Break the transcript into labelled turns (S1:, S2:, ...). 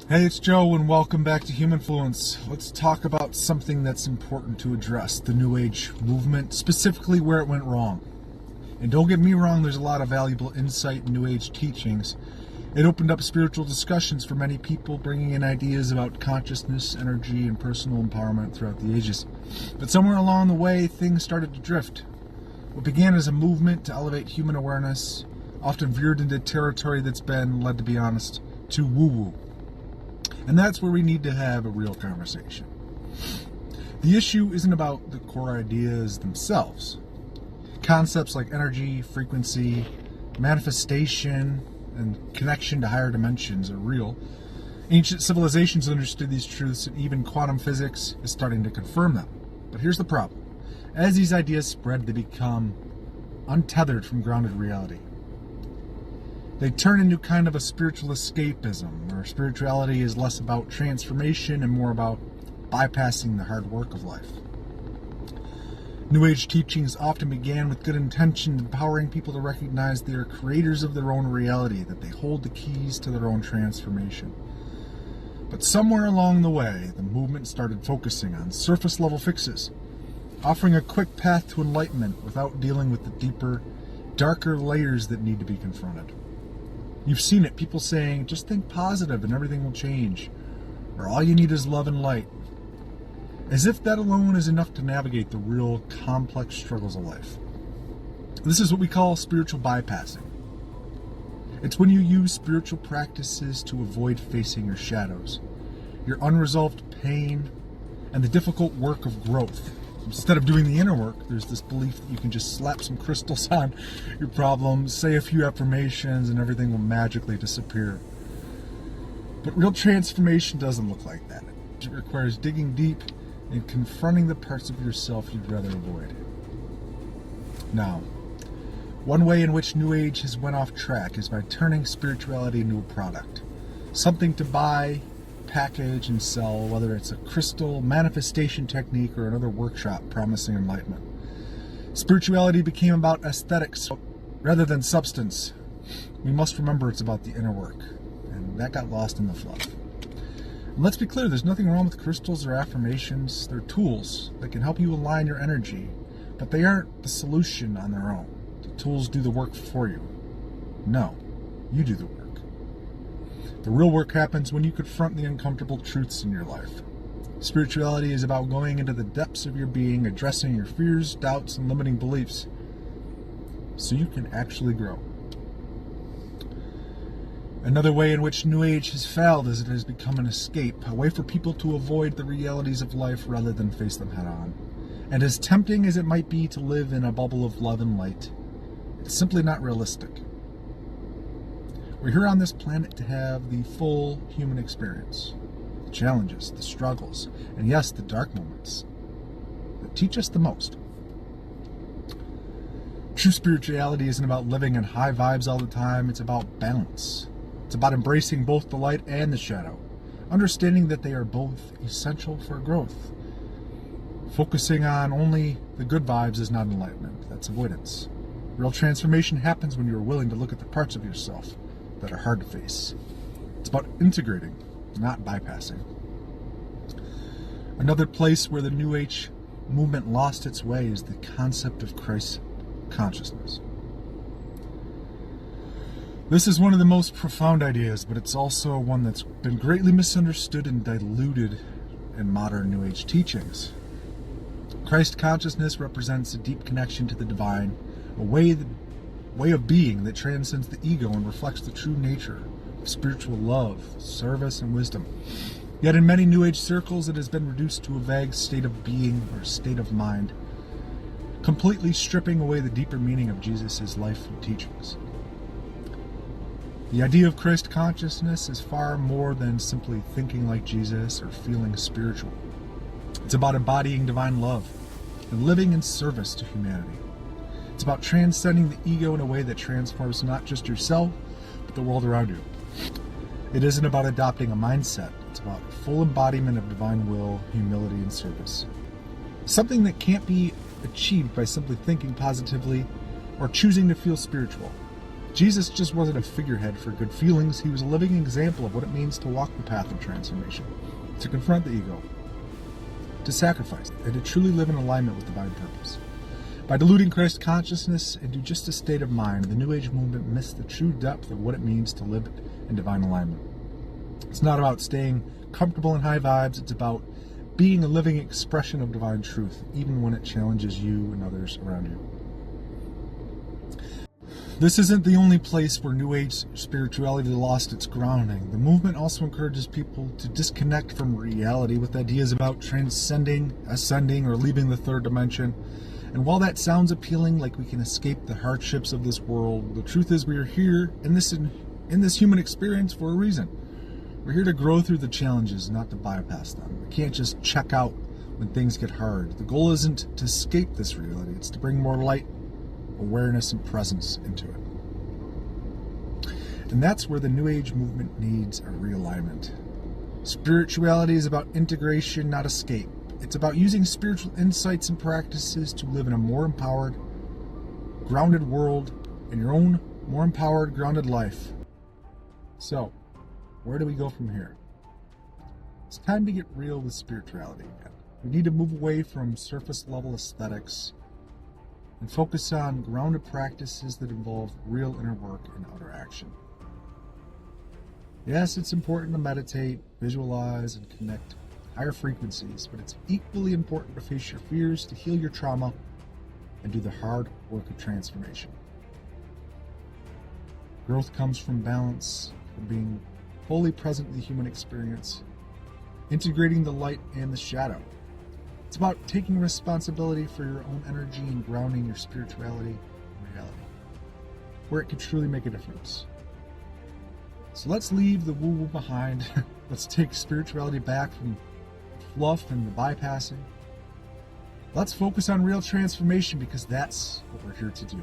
S1: Hey, it's Joe, and welcome back to Humanfluence. Let's talk about something that's important to address, the New Age movement, specifically where it went wrong. And don't get me wrong, there's a lot of valuable insight in New Age teachings. It opened up spiritual discussions for many people, bringing in ideas about consciousness, energy, and personal empowerment throughout the ages. But somewhere along the way, things started to drift. What began as a movement to elevate human awareness often veered into territory that's been, led to be honest, too woo-woo. And that's where we need to have a real conversation. The issue isn't about the core ideas themselves. Concepts like energy, frequency, manifestation, and connection to higher dimensions are real. Ancient civilizations understood these truths, and even quantum physics is starting to confirm them. But here's the problem. As these ideas spread, they become untethered from grounded reality. They turn into kind of a spiritual escapism, where spirituality is less about transformation and more about bypassing the hard work of life. New Age teachings often began with good intention, empowering people to recognize they are creators of their own reality, that they hold the keys to their own transformation. But somewhere along the way, the movement started focusing on surface-level fixes, offering a quick path to enlightenment without dealing with the deeper, darker layers that need to be confronted. You've seen it, people saying, just think positive and everything will change, or all you need is love and light. As if that alone is enough to navigate the real complex struggles of life. This is what we call spiritual bypassing. It's when you use spiritual practices to avoid facing your shadows, your unresolved pain, and the difficult work of growth. Instead of doing the inner work, there's this belief that you can just slap some crystals on your problems, say a few affirmations, and everything will magically disappear. But real transformation doesn't look like that. It requires digging deep and confronting the parts of yourself you'd rather avoid. Now, one way in which New Age has went off track is by turning spirituality into a product. Something to buy, package, and sell, whether it's a crystal, manifestation technique, or another workshop promising enlightenment. Spirituality became about aesthetics rather than substance. We must remember it's about the inner work, and that got lost in the fluff. And let's be clear, there's nothing wrong with crystals or affirmations. They're tools that can help you align your energy, but they aren't the solution on their own. The tools do the work for you. No, you do the work. The real work happens when you confront the uncomfortable truths in your life. Spirituality is about going into the depths of your being, addressing your fears, doubts, and limiting beliefs, so you can actually grow. Another way in which New Age has failed is it has become an escape, a way for people to avoid the realities of life rather than face them head on. And as tempting as it might be to live in a bubble of love and light, it's simply not realistic. We're here on this planet to have the full human experience. The challenges, the struggles, and yes, the dark moments that teach us the most. True spirituality isn't about living in high vibes all the time, it's about balance. It's about embracing both the light and the shadow, understanding that they are both essential for growth. Focusing on only the good vibes is not enlightenment, that's avoidance. Real transformation happens when you're willing to look at the parts of yourself that are hard to face. It's about integrating, not bypassing. Another place where the New Age movement lost its way is the concept of Christ consciousness. This is one of the most profound ideas, but it's also one that's been greatly misunderstood and diluted in modern New Age teachings. Christ consciousness represents a deep connection to the divine, a way of being that transcends the ego and reflects the true nature of spiritual love, service, and wisdom. Yet in many New Age circles, it has been reduced to a vague state of being or state of mind, completely stripping away the deeper meaning of Jesus' life and teachings. The idea of Christ consciousness is far more than simply thinking like Jesus or feeling spiritual. It's about embodying divine love and living in service to humanity. It's about transcending the ego in a way that transforms not just yourself, but the world around you. It isn't about adopting a mindset. It's about full embodiment of divine will, humility, and service. Something that can't be achieved by simply thinking positively or choosing to feel spiritual. Jesus just wasn't a figurehead for good feelings. He was a living example of what it means to walk the path of transformation, to confront the ego, to sacrifice, and to truly live in alignment with divine purpose. By diluting Christ consciousness into just a state of mind, the New Age movement missed the true depth of what it means to live in divine alignment. It's not about staying comfortable in high vibes. It's about being a living expression of divine truth, even when it challenges you and others around you. This isn't the only place where New Age spirituality lost its grounding. The movement also encourages people to disconnect from reality with ideas about transcending, ascending, or leaving the third dimension. And while that sounds appealing, like we can escape the hardships of this world, the truth is we are here in this human experience for a reason. We're here to grow through the challenges, not to bypass them. We can't just check out when things get hard. The goal isn't to escape this reality. It's to bring more light, awareness, and presence into it. And that's where the New Age movement needs a realignment. Spirituality is about integration, not escape. It's about using spiritual insights and practices to live in a more empowered, grounded world, in your own more empowered, grounded life. So, where do we go from here? It's time to get real with spirituality again. We need to move away from surface level aesthetics and focus on grounded practices that involve real inner work and outer action. Yes, it's important to meditate, visualize, and connect higher frequencies, but it's equally important to face your fears, to heal your trauma, and do the hard work of transformation. Growth comes from balance, from being fully present in the human experience, integrating the light and the shadow. It's about taking responsibility for your own energy and grounding your spirituality in reality, where it can truly make a difference. So let's leave the woo-woo behind. Let's take spirituality back from fluff and the bypassing. Let's focus on real transformation, because that's what we're here to do.